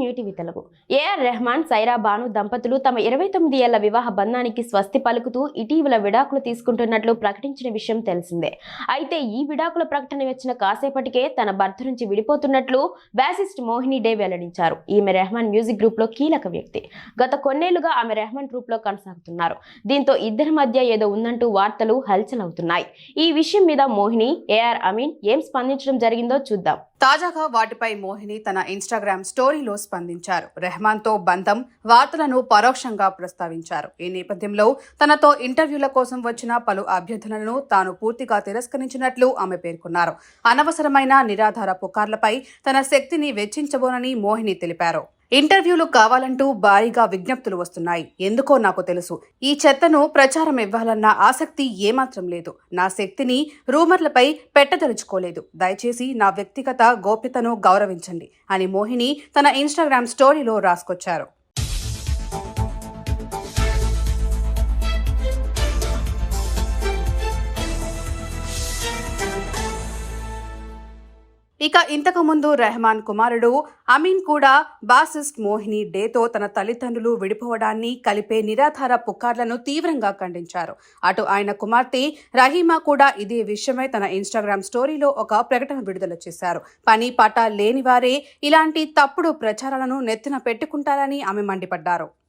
New TV Telugu. A R Rahman, Saira Banu దంపతులు తమ 29 ఏళ్ల వివాహ బంధానికి స్వస్తి పలుకుతూ ఇటీవల విడాకులు తీసుకుంటున్నట్లు ప్రకటించిన విషయం తెలిసిందే. అయితే ఈ విడాకుల ప్రకటన వచ్చిన కాసేపటికే తన భర్త నుంచి విడిపోతున్నట్లు బ్యాసిస్ట్ మోహిని డే వెల్లడించారు. ఈమె రెహమాన్ మ్యూజిక్ గ్రూప్ లో కీలక వ్యక్తి. గత కొన్నేళ్లుగా ఆమె రెహమాన్ గ్రూప్ లో కొనసాగుతున్నారు. దీంతో ఇద్దరి మధ్య ఏదో ఉందంటూ వార్తలు హల్చల్ అవుతున్నాయి. ఈ విషయం మీద మోహిని, ఏఆర్ అమీన్ ఏం స్పందించడం జరిగిందో చూద్దాం. తాజాగా వాటిపై మోహిని తన ఇన్స్టాగ్రామ్ స్టోరీలో స్పందించారు. రెహమాన్తో బంధం వార్తలను పరోక్షంగా ప్రస్తావించారు. ఈ నేపథ్యంలో తనతో ఇంటర్వ్యూల కోసం వచ్చిన పలు అభ్యర్థనలను తాను పూర్తిగా తిరస్కరించినట్లు ఆమె పేర్కొన్నారు. అనవసరమైన నిరాధార పుకార్లపై తన శక్తిని వెచ్చించబోనని మోహిని తెలిపారు. ఇంటర్వ్యూలు కావాలంటూ భారీగా విజ్ఞప్తులు వస్తున్నాయి. ఎందుకో నాకు తెలుసు. ఈ చెత్తను ప్రచారం ఇవ్వాలన్న ఆసక్తి ఏమాత్రం లేదు. నా శక్తిని రూమర్లపై పెట్టదలుచుకోలేదు. దయచేసి నా వ్యక్తిగత గోప్యతను గౌరవించండి అని మోహిని తన ఇన్స్టాగ్రామ్ స్టోరీలో రాసుకొచ్చారు. ఇక ఇంతకు ముందు రెహమాన్ కుమారుడు అమీన్ కూడా బాసిస్ట్ మోహిని డేతో తన తల్లిదండ్రులు విడిపోవడాన్ని కలిపే నిరాధార పుకార్లను తీవ్రంగా ఖండించారు. అటు ఆయన కుమార్తె రహీమా కూడా ఇదే విషయమై తన ఇన్స్టాగ్రామ్ స్టోరీలో ఒక ప్రకటన విడుదల చేశారు. పని పాట లేని వారే ఇలాంటి తప్పుడు ప్రచారాలను నెత్తిన పెట్టుకుంటారని ఆమె మండిపడ్డారు.